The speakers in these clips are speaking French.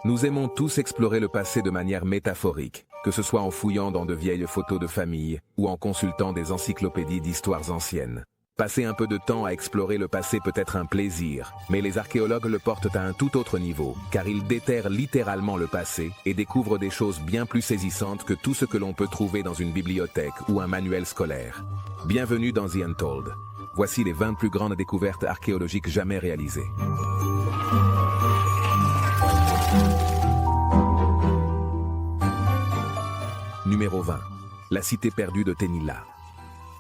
Nous aimons tous explorer le passé de manière métaphorique, que ce soit en fouillant dans de vieilles photos de famille ou en consultant des encyclopédies d'histoires anciennes. Passer un peu de temps à explorer le passé peut être un plaisir, mais les archéologues le portent à un tout autre niveau, car ils déterrent littéralement le passé et découvrent des choses bien plus saisissantes que tout ce que l'on peut trouver dans une bibliothèque ou un manuel scolaire. Bienvenue dans The Untold. Voici les 20 plus grandes découvertes archéologiques jamais réalisées. Numéro 20. La cité perdue de Ténila.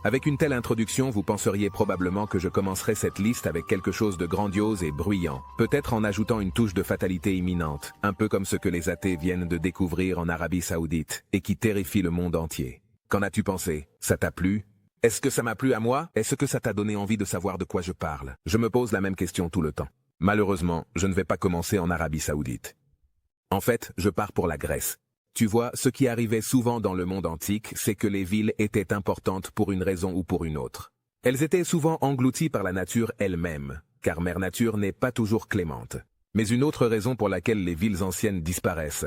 Avec une telle introduction, vous penseriez probablement que je commencerai cette liste avec quelque chose de grandiose et bruyant, peut-être en ajoutant une touche de fatalité imminente, un peu comme ce que les athées viennent de découvrir en Arabie Saoudite, et qui terrifie le monde entier. Qu'en as-tu pensé? Ça t'a plu? Est-ce que ça m'a plu à moi? Est-ce que ça t'a donné envie de savoir de quoi je parle? Je me pose la même question tout le temps. Malheureusement, je ne vais pas commencer en Arabie Saoudite. En fait, je pars pour la Grèce. Tu vois, ce qui arrivait souvent dans le monde antique, c'est que les villes étaient importantes pour une raison ou pour une autre. Elles étaient souvent englouties par la nature elle-même, car Mère Nature n'est pas toujours clémente. Mais une autre raison pour laquelle les villes anciennes disparaissent,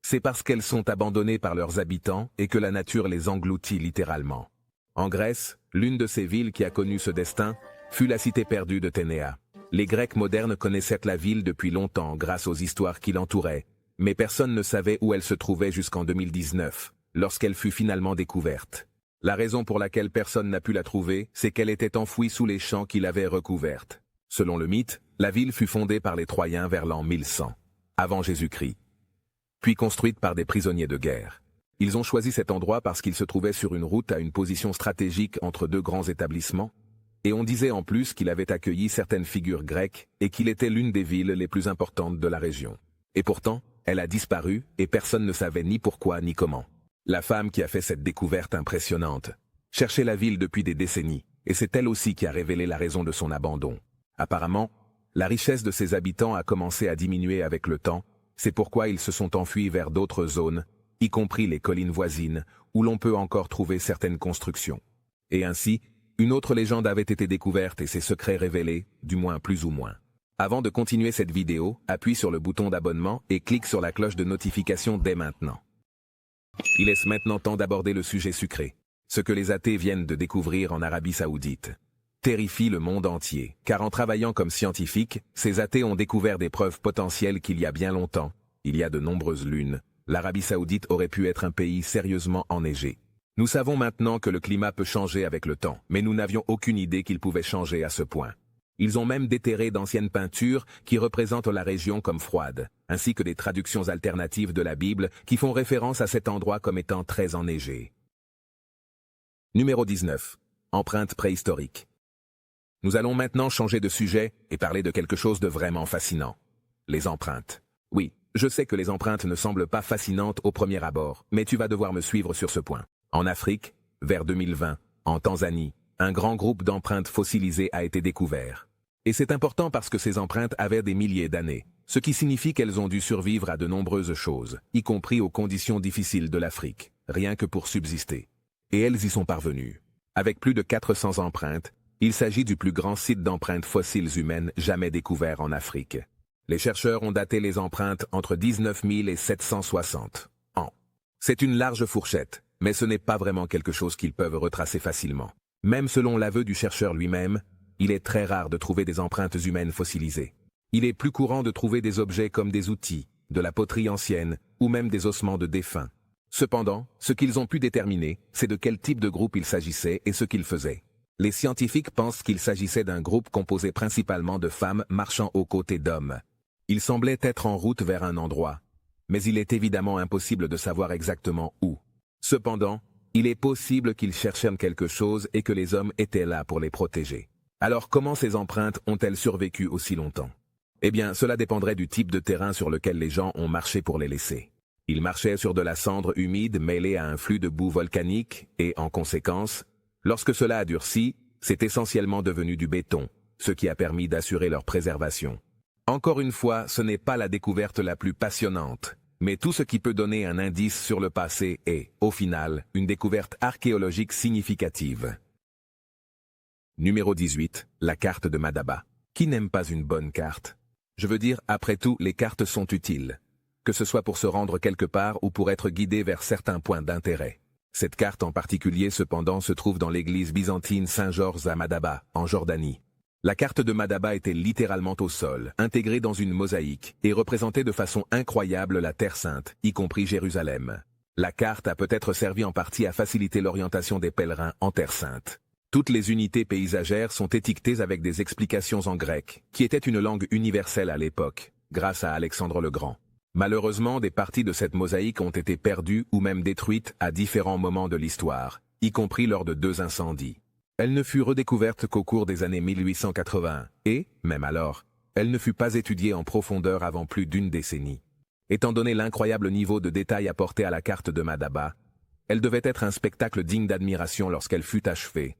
c'est parce qu'elles sont abandonnées par leurs habitants et que la nature les engloutit littéralement. En Grèce, l'une de ces villes qui a connu ce destin fut la cité perdue de Ténéa. Les Grecs modernes connaissaient la ville depuis longtemps grâce aux histoires qui l'entouraient, mais personne ne savait où elle se trouvait jusqu'en 2019, lorsqu'elle fut finalement découverte. La raison pour laquelle personne n'a pu la trouver, c'est qu'elle était enfouie sous les champs qui l'avaient recouverte. Selon le mythe, la ville fut fondée par les Troyens vers l'an 1100, avant Jésus-Christ, puis construite par des prisonniers de guerre. Ils ont choisi cet endroit parce qu'il se trouvait sur une route à une position stratégique entre deux grands établissements, et on disait en plus qu'il avait accueilli certaines figures grecques et qu'il était l'une des villes les plus importantes de la région. Et pourtant, elle a disparu et personne ne savait ni pourquoi ni comment. La femme qui a fait cette découverte impressionnante cherchait la ville depuis des décennies, et c'est elle aussi qui a révélé la raison de son abandon. Apparemment, la richesse de ses habitants a commencé à diminuer avec le temps, c'est pourquoi ils se sont enfuis vers d'autres zones, y compris les collines voisines, où l'on peut encore trouver certaines constructions. Et ainsi, une autre légende avait été découverte et ses secrets révélés, du moins plus ou moins. Avant de continuer cette vidéo, appuie sur le bouton d'abonnement et clique sur la cloche de notification dès maintenant. Il est maintenant temps d'aborder le sujet sucré. Ce que les athées viennent de découvrir en Arabie Saoudite terrifie le monde entier, car en travaillant comme scientifiques, ces athées ont découvert des preuves potentielles qu'il y a bien longtemps, il y a de nombreuses lunes, l'Arabie Saoudite aurait pu être un pays sérieusement enneigé. Nous savons maintenant que le climat peut changer avec le temps, mais nous n'avions aucune idée qu'il pouvait changer à ce point. Ils ont même déterré d'anciennes peintures qui représentent la région comme froide, ainsi que des traductions alternatives de la Bible qui font référence à cet endroit comme étant très enneigé. Numéro 19. Empreintes préhistoriques. Nous allons maintenant changer de sujet et parler de quelque chose de vraiment fascinant. Les empreintes. Oui, je sais que les empreintes ne semblent pas fascinantes au premier abord, mais tu vas devoir me suivre sur ce point. En Afrique, vers 2020, en Tanzanie, un grand groupe d'empreintes fossilisées a été découvert. Et c'est important parce que ces empreintes avaient des milliers d'années, ce qui signifie qu'elles ont dû survivre à de nombreuses choses, y compris aux conditions difficiles de l'Afrique, rien que pour subsister. Et elles y sont parvenues. Avec plus de 400 empreintes, il s'agit du plus grand site d'empreintes fossiles humaines jamais découvert en Afrique. Les chercheurs ont daté les empreintes entre 19 000 et 760 ans. C'est une large fourchette, mais ce n'est pas vraiment quelque chose qu'ils peuvent retracer facilement. Même selon l'aveu du chercheur lui-même, il est très rare de trouver des empreintes humaines fossilisées. Il est plus courant de trouver des objets comme des outils, de la poterie ancienne ou même des ossements de défunts. Cependant, ce qu'ils ont pu déterminer, c'est de quel type de groupe il s'agissait et ce qu'ils faisaient. Les scientifiques pensent qu'il s'agissait d'un groupe composé principalement de femmes marchant aux côtés d'hommes. Ils semblaient être en route vers un endroit, mais il est évidemment impossible de savoir exactement où. Cependant, il est possible qu'ils cherchaient quelque chose et que les hommes étaient là pour les protéger. Alors comment ces empreintes ont-elles survécu aussi longtemps? Eh bien, cela dépendrait du type de terrain sur lequel les gens ont marché pour les laisser. Ils marchaient sur de la cendre humide mêlée à un flux de boue volcanique et, en conséquence, lorsque cela a durci, c'est essentiellement devenu du béton, ce qui a permis d'assurer leur préservation. Encore une fois, ce n'est pas la découverte la plus passionnante, mais tout ce qui peut donner un indice sur le passé est, au final, une découverte archéologique significative. Numéro 18, la carte de Madaba. Qui n'aime pas une bonne carte? Je veux dire, après tout, les cartes sont utiles. que ce soit pour se rendre quelque part ou pour être guidé vers certains points d'intérêt. Cette carte en particulier cependant se trouve dans l'église byzantine Saint-Georges à Madaba, en Jordanie. La carte de Madaba était littéralement au sol, intégrée dans une mosaïque, et représentait de façon incroyable la Terre Sainte, y compris Jérusalem. La carte a peut-être servi en partie à faciliter l'orientation des pèlerins en Terre Sainte. Toutes les unités paysagères sont étiquetées avec des explications en grec, qui était une langue universelle à l'époque, grâce à Alexandre le Grand. Malheureusement, des parties de cette mosaïque ont été perdues ou même détruites à différents moments de l'histoire, y compris lors de 2 incendies. Elle ne fut redécouverte qu'au cours des années 1880, et, même alors, elle ne fut pas étudiée en profondeur avant plus d'1 décennie. Étant donné l'incroyable niveau de détail apporté à la carte de Madaba, elle devait être un spectacle digne d'admiration lorsqu'elle fut achevée.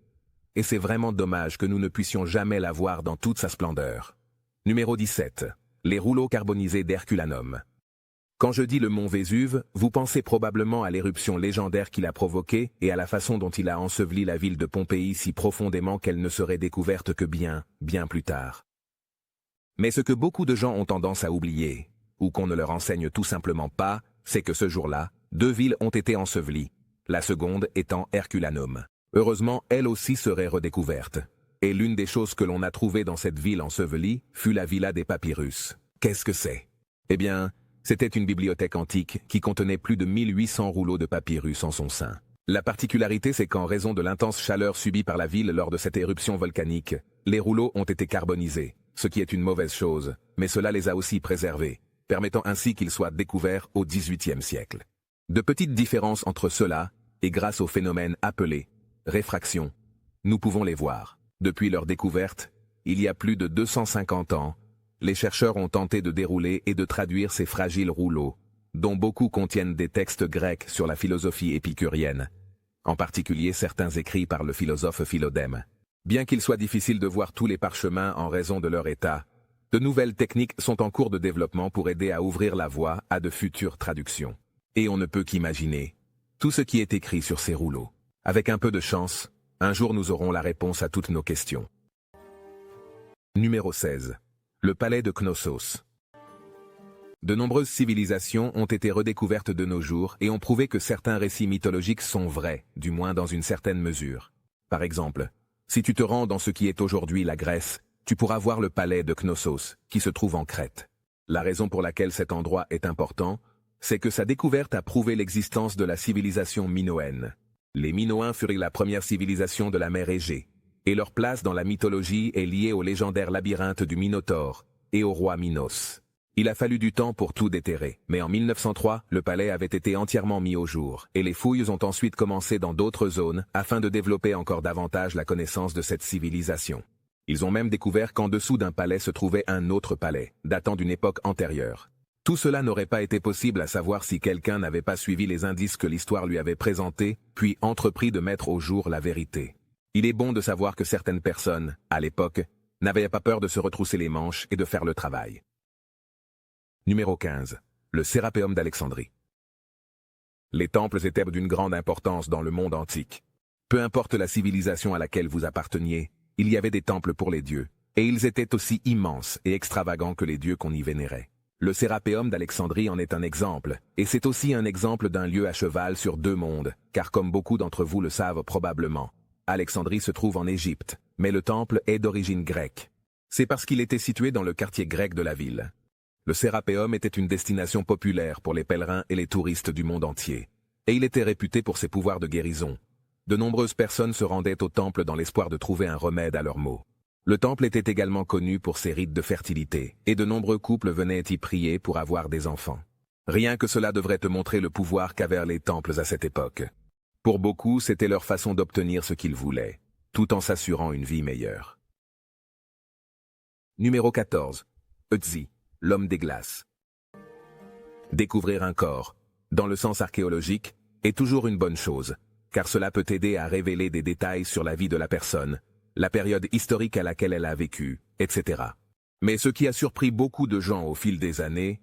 Et c'est vraiment dommage que nous ne puissions jamais la voir dans toute sa splendeur. Numéro 17. Les rouleaux carbonisés d'Herculanum. Quand je dis le mont Vésuve, vous pensez probablement à l'éruption légendaire qu'il a provoquée et à la façon dont il a enseveli la ville de Pompéi si profondément qu'elle ne serait découverte que bien plus tard. Mais ce que beaucoup de gens ont tendance à oublier, ou qu'on ne leur enseigne tout simplement pas, c'est que ce jour-là, 2 villes ont été ensevelies, la seconde étant Herculanum. Heureusement, elle aussi serait redécouverte. Et l'une des choses que l'on a trouvées dans cette ville ensevelie fut la villa des papyrus. Qu'est-ce que c'est? Eh bien, c'était une bibliothèque antique qui contenait plus de 1800 rouleaux de papyrus en son sein. La particularité, c'est qu'en raison de l'intense chaleur subie par la ville lors de cette éruption volcanique, les rouleaux ont été carbonisés, ce qui est une mauvaise chose, mais cela les a aussi préservés, permettant ainsi qu'ils soient découverts au XVIIIe siècle. De petites différences entre ceux-là, et grâce au phénomène appelé réfraction, nous pouvons les voir. Depuis leur découverte, il y a plus de 250 ans, les chercheurs ont tenté de dérouler et de traduire ces fragiles rouleaux, dont beaucoup contiennent des textes grecs sur la philosophie épicurienne, en particulier certains écrits par le philosophe Philodème. Bien qu'il soit difficile de voir tous les parchemins en raison de leur état, de nouvelles techniques sont en cours de développement pour aider à ouvrir la voie à de futures traductions. Et on ne peut qu'imaginer tout ce qui est écrit sur ces rouleaux. Avec un peu de chance, un jour nous aurons la réponse à toutes nos questions. Numéro 16. Le palais de Knossos. De nombreuses civilisations ont été redécouvertes de nos jours et ont prouvé que certains récits mythologiques sont vrais, du moins dans une certaine mesure. Par exemple, si tu te rends dans ce qui est aujourd'hui la Grèce, tu pourras voir le palais de Knossos, qui se trouve en Crète. La raison pour laquelle cet endroit est important, c'est que sa découverte a prouvé l'existence de la civilisation minoenne. Les Minoens furent la première civilisation de la mer Égée, et leur place dans la mythologie est liée au légendaire labyrinthe du Minotaure et au roi Minos. Il a fallu du temps pour tout déterrer, mais en 1903, le palais avait été entièrement mis au jour, et les fouilles ont ensuite commencé dans d'autres zones afin de développer encore davantage la connaissance de cette civilisation. Ils ont même découvert qu'en dessous d'un palais se trouvait un autre palais, datant d'une époque antérieure. Tout cela n'aurait pas été possible à savoir si quelqu'un n'avait pas suivi les indices que l'histoire lui avait présentés, puis entrepris de mettre au jour la vérité. Il est bon de savoir que certaines personnes, à l'époque, n'avaient pas peur de se retrousser les manches et de faire le travail. Numéro 15. Le Sérapéum d'Alexandrie. Les temples étaient d'une grande importance dans le monde antique. Peu importe la civilisation à laquelle vous apparteniez, il y avait des temples pour les dieux, et ils étaient aussi immenses et extravagants que les dieux qu'on y vénérait. Le Sérapéum d'Alexandrie en est un exemple, et c'est aussi un exemple d'un lieu à cheval sur 2 mondes, car comme beaucoup d'entre vous le savent probablement, Alexandrie se trouve en Égypte, mais le temple est d'origine grecque. C'est parce qu'il était situé dans le quartier grec de la ville. Le Sérapéum était une destination populaire pour les pèlerins et les touristes du monde entier, et il était réputé pour ses pouvoirs de guérison. De nombreuses personnes se rendaient au temple dans l'espoir de trouver un remède à leurs maux. Le temple était également connu pour ses rites de fertilité, et de nombreux couples venaient y prier pour avoir des enfants. Rien que cela devrait te montrer le pouvoir qu'avaient les temples à cette époque. Pour beaucoup, c'était leur façon d'obtenir ce qu'ils voulaient, tout en s'assurant une vie meilleure. Numéro 14. Ötzi, l'homme des glaces. Découvrir un corps, dans le sens archéologique, est toujours une bonne chose, car cela peut t'aider à révéler des détails sur la vie de la personne, la période historique à laquelle elle a vécu, etc. Mais ce qui a surpris beaucoup de gens au fil des années,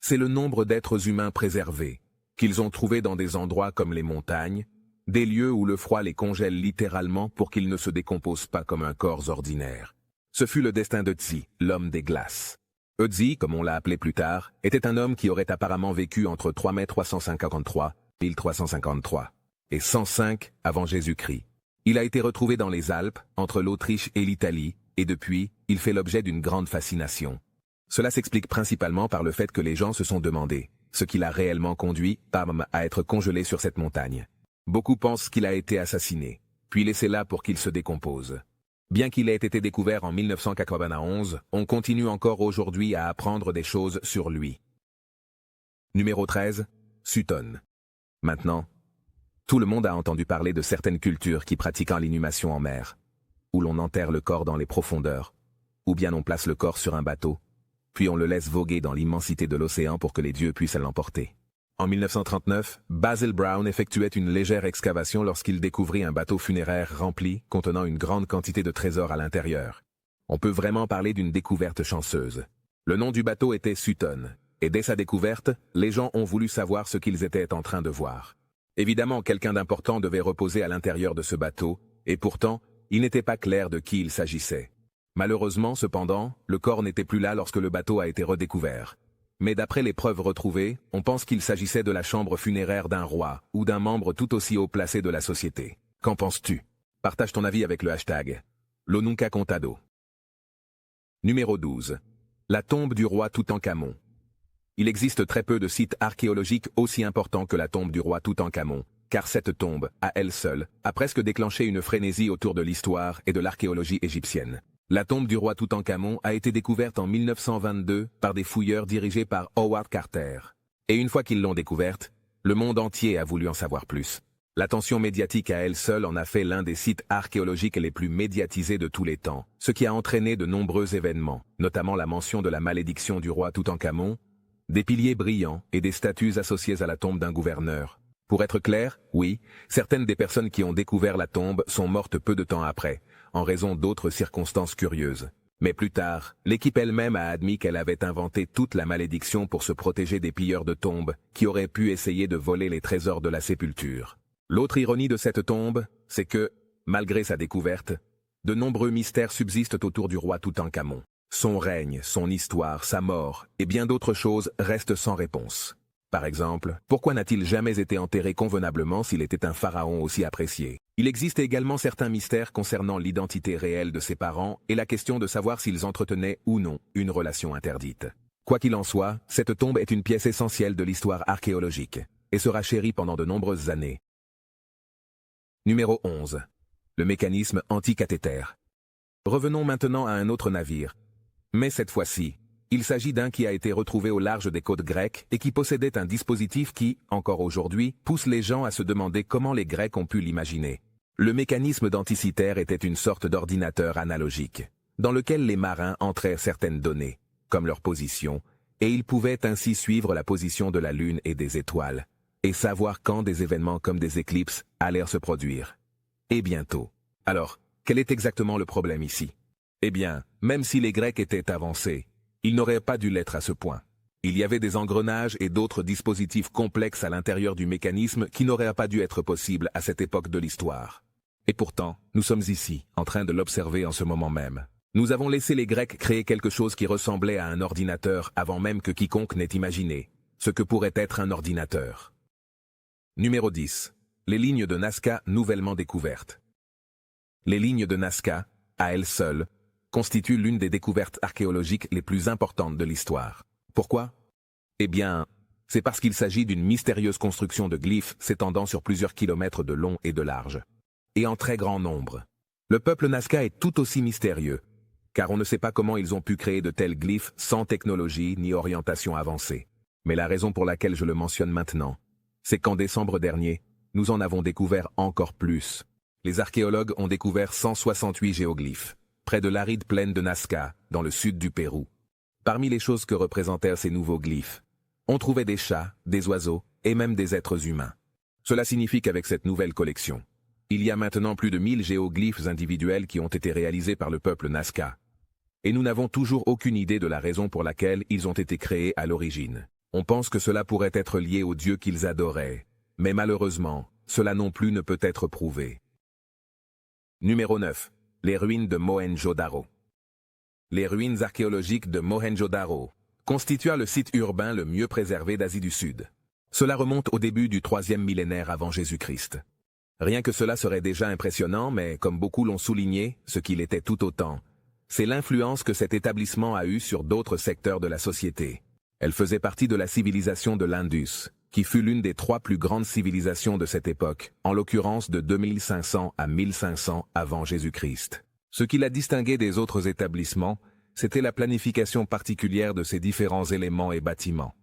c'est le nombre d'êtres humains préservés, qu'ils ont trouvés dans des endroits comme les montagnes, des lieux où le froid les congèle littéralement pour qu'ils ne se décomposent pas comme un corps ordinaire. Ce fut le destin d'Ötzi, l'homme des glaces. Ötzi, comme on l'a appelé plus tard, était un homme qui aurait apparemment vécu entre 3 mai 353, 1353, et 105 avant Jésus-Christ. Il a été retrouvé dans les Alpes, entre l'Autriche et l'Italie, et depuis, il fait l'objet d'une grande fascination. Cela s'explique principalement par le fait que les gens se sont demandé ce qui l'a réellement conduit, à être congelé sur cette montagne. Beaucoup pensent qu'il a été assassiné, puis laissé là pour qu'il se décompose. Bien qu'il ait été découvert en 1991, on continue encore aujourd'hui à apprendre des choses sur lui. Numéro 13, Sutton. Maintenant, tout le monde a entendu parler de certaines cultures qui pratiquent l'inhumation en mer, où l'on enterre le corps dans les profondeurs, ou bien on place le corps sur un bateau, puis on le laisse voguer dans l'immensité de l'océan pour que les dieux puissent l'emporter. En 1939, Basil Brown effectuait une légère excavation lorsqu'il découvrit un bateau funéraire rempli, contenant une grande quantité de trésors à l'intérieur. On peut vraiment parler d'une découverte chanceuse. Le nom du bateau était Sutton, et dès sa découverte, les gens ont voulu savoir ce qu'ils étaient en train de voir. Évidemment, quelqu'un d'important devait reposer à l'intérieur de ce bateau, et pourtant, il n'était pas clair de qui il s'agissait. Malheureusement, cependant, le corps n'était plus là lorsque le bateau a été redécouvert. Mais d'après les preuves retrouvées, on pense qu'il s'agissait de la chambre funéraire d'un roi ou d'un membre tout aussi haut placé de la société. Qu'en penses-tu? Partage ton avis avec le hashtag #LoNuncaContado. Numéro 12. La tombe du roi Toutankhamon. Il existe très peu de sites archéologiques aussi importants que la tombe du roi Toutankhamon, car cette tombe, à elle seule, a presque déclenché une frénésie autour de l'histoire et de l'archéologie égyptienne. La tombe du roi Toutankhamon a été découverte en 1922 par des fouilleurs dirigés par Howard Carter. Et une fois qu'ils l'ont découverte, le monde entier a voulu en savoir plus. L'attention médiatique à elle seule en a fait l'un des sites archéologiques les plus médiatisés de tous les temps, ce qui a entraîné de nombreux événements, notamment la mention de la malédiction du roi Toutankhamon, des piliers brillants et des statues associées à la tombe d'un gouverneur. Pour être clair, oui, certaines des personnes qui ont découvert la tombe sont mortes peu de temps après, en raison d'autres circonstances curieuses. Mais plus tard, l'équipe elle-même a admis qu'elle avait inventé toute la malédiction pour se protéger des pilleurs de tombes qui auraient pu essayer de voler les trésors de la sépulture. L'autre ironie de cette tombe, c'est que, malgré sa découverte, de nombreux mystères subsistent autour du roi Toutankhamon. Son règne, son histoire, sa mort et bien d'autres choses restent sans réponse. Par exemple, pourquoi n'a-t-il jamais été enterré convenablement s'il était un pharaon aussi apprécié? Il existe également certains mystères concernant l'identité réelle de ses parents et la question de savoir s'ils entretenaient ou non une relation interdite. Quoi qu'il en soit, cette tombe est une pièce essentielle de l'histoire archéologique et sera chérie pendant de nombreuses années. Numéro 11. Le mécanisme anti-cathéter. Revenons maintenant à un autre navire. Mais cette fois-ci, il s'agit d'un qui a été retrouvé au large des côtes grecques et qui possédait un dispositif qui, encore aujourd'hui, pousse les gens à se demander comment les Grecs ont pu l'imaginer. Le mécanisme d'Anticythère était une sorte d'ordinateur analogique, dans lequel les marins entraient certaines données, comme leur position, et ils pouvaient ainsi suivre la position de la Lune et des étoiles, et savoir quand des événements comme des éclipses allèrent se produire. Et bientôt. Alors, quel est exactement le problème ici? Eh bien, même si les Grecs étaient avancés, ils n'auraient pas dû l'être à ce point. Il y avait des engrenages et d'autres dispositifs complexes à l'intérieur du mécanisme qui n'auraient pas dû être possibles à cette époque de l'histoire. Et pourtant, nous sommes ici, en train de l'observer en ce moment même. Nous avons laissé les Grecs créer quelque chose qui ressemblait à un ordinateur avant même que quiconque n'ait imaginé ce que pourrait être un ordinateur. Numéro 10. Les lignes de Nazca nouvellement découvertes. Les lignes de Nazca, à elles seules, constituent l'une des découvertes archéologiques les plus importantes de l'histoire. Pourquoi? Eh bien, c'est parce qu'il s'agit d'une mystérieuse construction de glyphes s'étendant sur plusieurs kilomètres de long et de large, et en très grand nombre. Le peuple Nazca est tout aussi mystérieux, car on ne sait pas comment ils ont pu créer de tels glyphes sans technologie ni orientation avancée. Mais la raison pour laquelle je le mentionne maintenant, c'est qu'en décembre dernier, nous en avons découvert encore plus. Les archéologues ont découvert 168 géoglyphes, près de l'aride plaine de Nazca, dans le sud du Pérou. Parmi les choses que représentèrent ces nouveaux glyphes, on trouvait des chats, des oiseaux et même des êtres humains. Cela signifie qu'avec cette nouvelle collection, il y a maintenant plus de 1000 géoglyphes individuels qui ont été réalisés par le peuple Nazca. Et nous n'avons toujours aucune idée de la raison pour laquelle ils ont été créés à l'origine. On pense que cela pourrait être lié aux dieux qu'ils adoraient, mais malheureusement, cela non plus ne peut être prouvé. Numéro 9. Les ruines de Mohenjo-Daro. Les ruines archéologiques de Mohenjo-Daro constituent le site urbain le mieux préservé d'Asie du Sud. Cela remonte au début du 3e millénaire avant Jésus-Christ. Rien que cela serait déjà impressionnant, mais comme beaucoup l'ont souligné, ce qu'il était tout autant, c'est l'influence que cet établissement a eue sur d'autres secteurs de la société. Elle faisait partie de la civilisation de l'Indus, qui fut l'une des 3 plus grandes civilisations de cette époque, en l'occurrence de 2500 à 1500 avant Jésus-Christ. Ce qui la distinguait des autres établissements, c'était la planification particulière de ces différents éléments et bâtiments.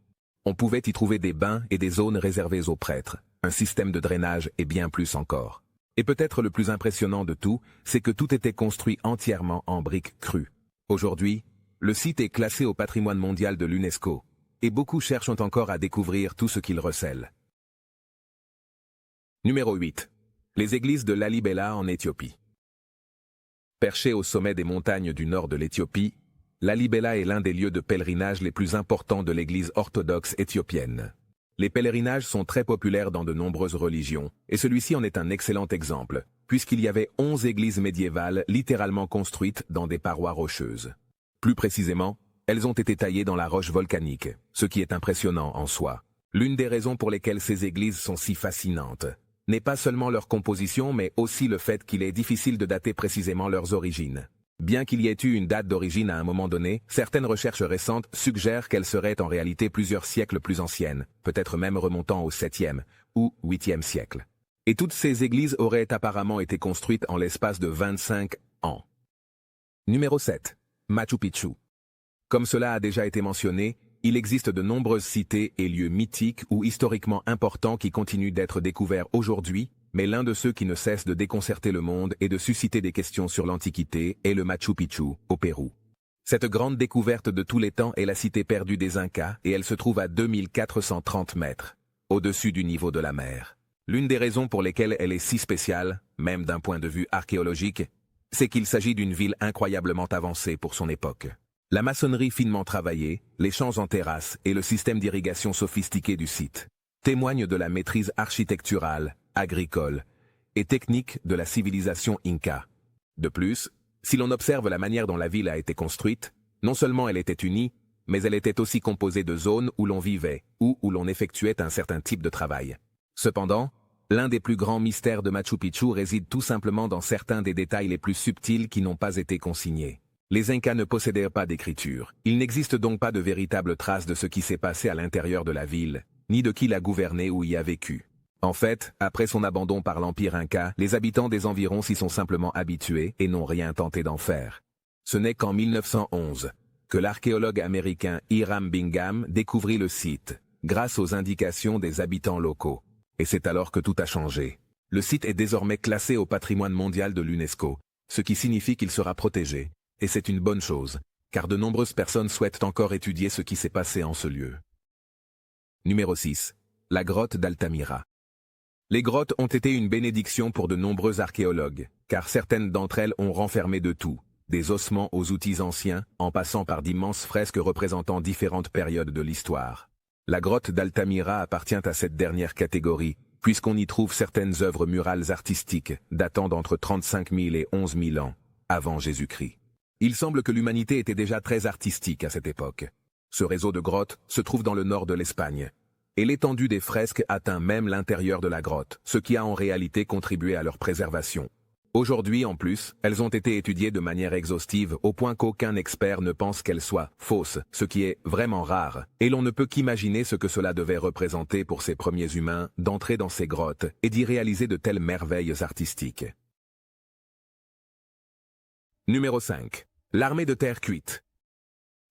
On pouvait y trouver des bains et des zones réservées aux prêtres, un système de drainage et bien plus encore. Et peut-être le plus impressionnant de tout, c'est que tout était construit entièrement en briques crues. Aujourd'hui, le site est classé au patrimoine mondial de l'UNESCO, et beaucoup cherchent encore à découvrir tout ce qu'il recèle. Numéro 8. Les églises de Lalibela en Éthiopie. Perché au sommet des montagnes du nord de l'Éthiopie, Lalibela est l'un des lieux de pèlerinage les plus importants de l'Église orthodoxe éthiopienne. Les pèlerinages sont très populaires dans de nombreuses religions, et celui-ci en est un excellent exemple, puisqu'il y avait 11 églises médiévales littéralement construites dans des parois rocheuses. Plus précisément, elles ont été taillées dans la roche volcanique, ce qui est impressionnant en soi. L'une des raisons pour lesquelles ces églises sont si fascinantes n'est pas seulement leur composition, mais aussi le fait qu'il est difficile de dater précisément leurs origines. Bien qu'il y ait eu une date d'origine à un moment donné, certaines recherches récentes suggèrent qu'elles seraient en réalité plusieurs siècles plus anciennes, peut-être même remontant au 7e ou 8e siècle. Et toutes ces églises auraient apparemment été construites en l'espace de 25 ans. Numéro 7. Machu Picchu. Comme cela a déjà été mentionné, il existe de nombreuses cités et lieux mythiques ou historiquement importants qui continuent d'être découverts aujourd'hui, mais l'un de ceux qui ne cesse de déconcerter le monde et de susciter des questions sur l'Antiquité est le Machu Picchu, au Pérou. Cette grande découverte de tous les temps est la cité perdue des Incas et elle se trouve à 2430 mètres, au-dessus du niveau de la mer. L'une des raisons pour lesquelles elle est si spéciale, même d'un point de vue archéologique, c'est qu'il s'agit d'une ville incroyablement avancée pour son époque. La maçonnerie finement travaillée, les champs en terrasse et le système d'irrigation sophistiqué du site témoignent de la maîtrise architecturale, agricole et technique de la civilisation Inca. De plus, si l'on observe la manière dont la ville a été construite, non seulement elle était unie, mais elle était aussi composée de zones où l'on vivait ou où l'on effectuait un certain type de travail. Cependant, l'un des plus grands mystères de Machu Picchu réside tout simplement dans certains des détails les plus subtils qui n'ont pas été consignés. Les Incas ne possédaient pas d'écriture. Il n'existe donc pas de véritable trace de ce qui s'est passé à l'intérieur de la ville, ni de qui l'a gouverné ou y a vécu. En fait, après son abandon par l'Empire Inca, les habitants des environs s'y sont simplement habitués et n'ont rien tenté d'en faire. Ce n'est qu'en 1911 que l'archéologue américain Hiram Bingham découvrit le site, grâce aux indications des habitants locaux. Et c'est alors que tout a changé. Le site est désormais classé au patrimoine mondial de l'UNESCO, ce qui signifie qu'il sera protégé. Et c'est une bonne chose, car de nombreuses personnes souhaitent encore étudier ce qui s'est passé en ce lieu. Numéro 6. La grotte d'Altamira. Les grottes ont été une bénédiction pour de nombreux archéologues, car certaines d'entre elles ont renfermé de tout, des ossements aux outils anciens, en passant par d'immenses fresques représentant différentes périodes de l'histoire. La grotte d'Altamira appartient à cette dernière catégorie, puisqu'on y trouve certaines œuvres murales artistiques datant d'entre 35 000 et 11 000 ans, avant Jésus-Christ. Il semble que l'humanité était déjà très artistique à cette époque. Ce réseau de grottes se trouve dans le nord de l'Espagne, et l'étendue des fresques atteint même l'intérieur de la grotte, ce qui a en réalité contribué à leur préservation. Aujourd'hui, en plus, elles ont été étudiées de manière exhaustive au point qu'aucun expert ne pense qu'elles soient fausses, ce qui est vraiment rare, et l'on ne peut qu'imaginer ce que cela devait représenter pour ces premiers humains d'entrer dans ces grottes et d'y réaliser de telles merveilles artistiques. Numéro 5. L'armée de terre cuite.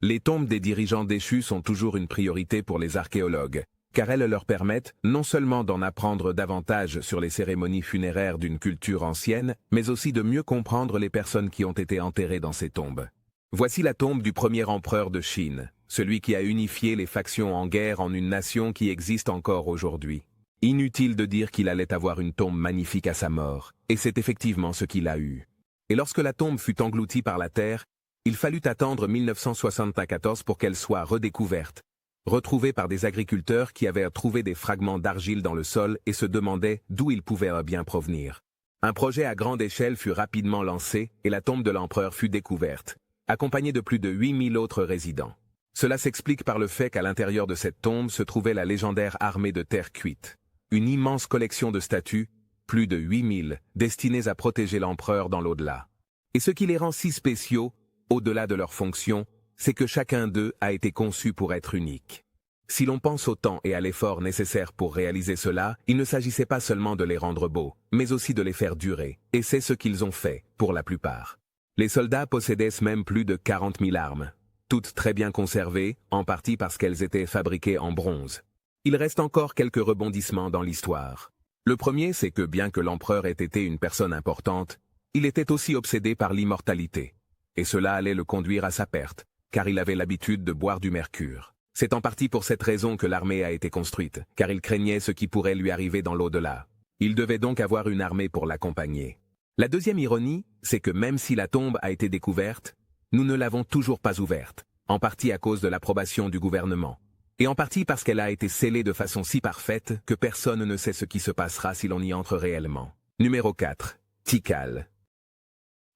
Les tombes des dirigeants déchus sont toujours une priorité pour les archéologues, car elles leur permettent non seulement d'en apprendre davantage sur les cérémonies funéraires d'une culture ancienne, mais aussi de mieux comprendre les personnes qui ont été enterrées dans ces tombes. Voici la tombe du premier empereur de Chine, celui qui a unifié les factions en guerre en une nation qui existe encore aujourd'hui. Inutile de dire qu'il allait avoir une tombe magnifique à sa mort, et c'est effectivement ce qu'il a eu. Et lorsque la tombe fut engloutie par la terre, il fallut attendre 1974 pour qu'elle soit redécouverte, retrouvée par des agriculteurs qui avaient trouvé des fragments d'argile dans le sol et se demandaient d'où ils pouvaient bien provenir. Un projet à grande échelle fut rapidement lancé et la tombe de l'empereur fut découverte. accompagné de plus de 8000 autres résidents. Cela s'explique par le fait qu'à l'intérieur de cette tombe se trouvait la légendaire armée de terre cuite. Une immense collection de statues, plus de 8000, destinées à protéger l'empereur dans l'au-delà. Et ce qui les rend si spéciaux, au-delà de leur fonction, c'est que chacun d'eux a été conçu pour être unique. Si l'on pense au temps et à l'effort nécessaires pour réaliser cela, il ne s'agissait pas seulement de les rendre beaux, mais aussi de les faire durer, et c'est ce qu'ils ont fait, pour la plupart. Les soldats possédaient même plus de 40 000 armes, toutes très bien conservées, en partie parce qu'elles étaient fabriquées en bronze. Il reste encore quelques rebondissements dans l'histoire. Le premier, c'est que bien que l'empereur ait été une personne importante, il était aussi obsédé par l'immortalité. Et cela allait le conduire à sa perte, car il avait l'habitude de boire du mercure. C'est en partie pour cette raison que l'armée a été construite, car il craignait ce qui pourrait lui arriver dans l'au-delà. Il devait donc avoir une armée pour l'accompagner. La deuxième ironie, c'est que même si la tombe a été découverte, nous ne l'avons toujours pas ouverte, en partie à cause de l'approbation du gouvernement, et en partie parce qu'elle a été scellée de façon si parfaite que personne ne sait ce qui se passera si l'on y entre réellement. Numéro 4. Tikal.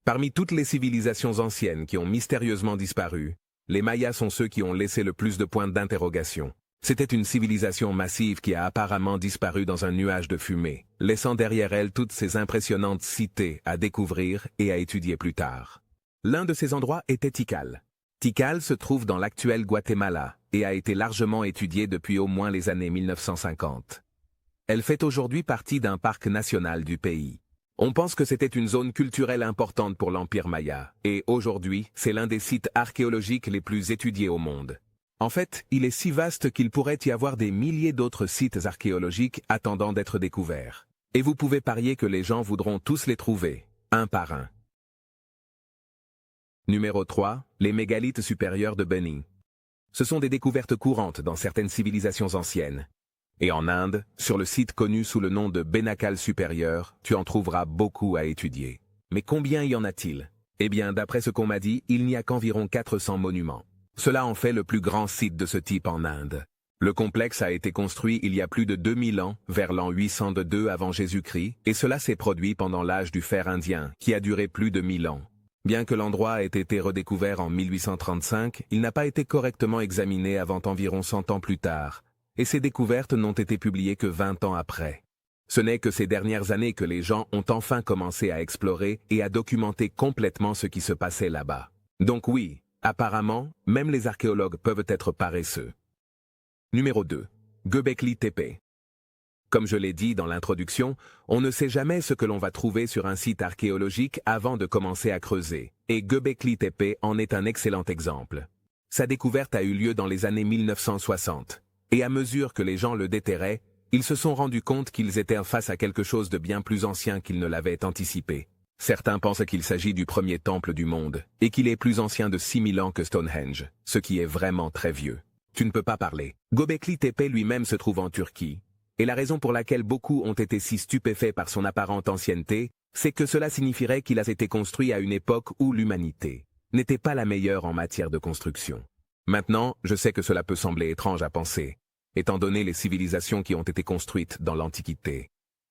Parmi toutes les civilisations anciennes qui ont mystérieusement disparu, les Mayas sont ceux qui ont laissé le plus de points d'interrogation. C'était une civilisation massive qui a apparemment disparu dans un nuage de fumée, laissant derrière elle toutes ces impressionnantes cités à découvrir et à étudier plus tard. L'un de ces endroits était Tikal. Tikal se trouve dans l'actuel Guatemala et a été largement étudiée depuis au moins les années 1950. Elle fait aujourd'hui partie d'un parc national du pays. On pense que c'était une zone culturelle importante pour l'Empire Maya, et aujourd'hui, c'est l'un des sites archéologiques les plus étudiés au monde. En fait, il est si vaste qu'il pourrait y avoir des milliers d'autres sites archéologiques attendant d'être découverts. Et vous pouvez parier que les gens voudront tous les trouver, un par un. Numéro 3. Les mégalithes supérieurs de Beni. Ce sont des découvertes courantes dans certaines civilisations anciennes. Et en Inde, sur le site connu sous le nom de Bénakal supérieur, tu en trouveras beaucoup à étudier. Mais combien y en a-t-il? Eh bien, d'après ce qu'on m'a dit, il n'y a qu'environ 400 monuments. Cela en fait le plus grand site de ce type en Inde. Le complexe a été construit il y a plus de 2000 ans, vers l'an 802 avant Jésus-Christ, et cela s'est produit pendant l'âge du fer indien, qui a duré plus de 1000 ans. Bien que l'endroit ait été redécouvert en 1835, il n'a pas été correctement examiné avant environ 100 ans plus tard, et ces découvertes n'ont été publiées que 20 ans après. Ce n'est que ces dernières années que les gens ont enfin commencé à explorer et à documenter complètement ce qui se passait là-bas. Donc oui, apparemment, même les archéologues peuvent être paresseux. Numéro 2. Göbekli Tepe. Comme je l'ai dit dans l'introduction, on ne sait jamais ce que l'on va trouver sur un site archéologique avant de commencer à creuser, et Göbekli Tepe en est un excellent exemple. Sa découverte a eu lieu dans les années 1960. Et à mesure que les gens le déterraient, ils se sont rendus compte qu'ils étaient face à quelque chose de bien plus ancien qu'ils ne l'avaient anticipé. Certains pensent qu'il s'agit du premier temple du monde, et qu'il est plus ancien de 6000 ans que Stonehenge, ce qui est vraiment très vieux. Tu ne peux pas parler. Göbekli Tepe lui-même se trouve en Turquie, et la raison pour laquelle beaucoup ont été si stupéfaits par son apparente ancienneté, c'est que cela signifierait qu'il a été construit à une époque où l'humanité n'était pas la meilleure en matière de construction. Maintenant, je sais que cela peut sembler étrange à penser, étant donné les civilisations qui ont été construites dans l'Antiquité.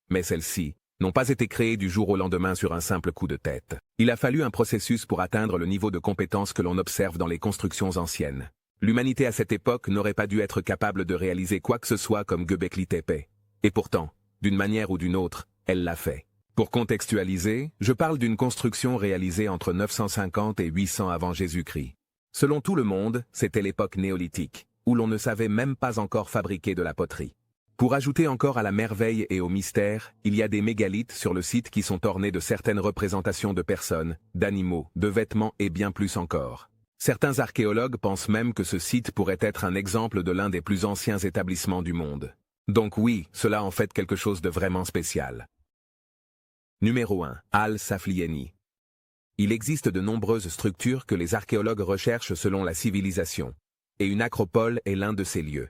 Mais celles-ci n'ont pas été créées du jour au lendemain sur un simple coup de tête. Il a fallu un processus pour atteindre le niveau de compétence que l'on observe dans les constructions anciennes. L'humanité à cette époque n'aurait pas dû être capable de réaliser quoi que ce soit comme Göbekli Tepe. Et pourtant, d'une manière ou d'une autre, elle l'a fait. Pour contextualiser, je parle d'une construction réalisée entre 950 et 800 avant Jésus-Christ. Selon tout le monde, c'était l'époque néolithique, où l'on ne savait même pas encore fabriquer de la poterie. Pour ajouter encore à la merveille et au mystère, il y a des mégalithes sur le site qui sont ornés de certaines représentations de personnes, d'animaux, de vêtements et bien plus encore. Certains archéologues pensent même que ce site pourrait être un exemple de l'un des plus anciens établissements du monde. Donc oui, cela en fait quelque chose de vraiment spécial. Numéro 1. Al-Saflieni. Il existe de nombreuses structures que les archéologues recherchent selon la civilisation, et une acropole est l'un de ces lieux.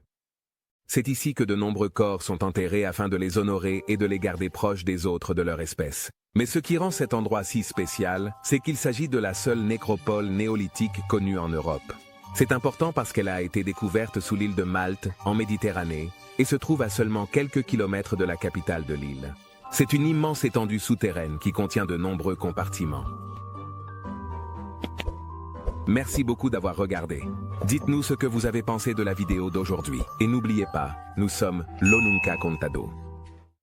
C'est ici que de nombreux corps sont enterrés afin de les honorer et de les garder proches des autres de leur espèce. Mais ce qui rend cet endroit si spécial, c'est qu'il s'agit de la seule nécropole néolithique connue en Europe. C'est important parce qu'elle a été découverte sous l'île de Malte, en Méditerranée, et se trouve à seulement quelques kilomètres de la capitale de l'île. C'est une immense étendue souterraine qui contient de nombreux compartiments. Merci beaucoup d'avoir regardé. Dites-nous ce que vous avez pensé de la vidéo d'aujourd'hui. Et n'oubliez pas, nous sommes Lo Nunca Contado.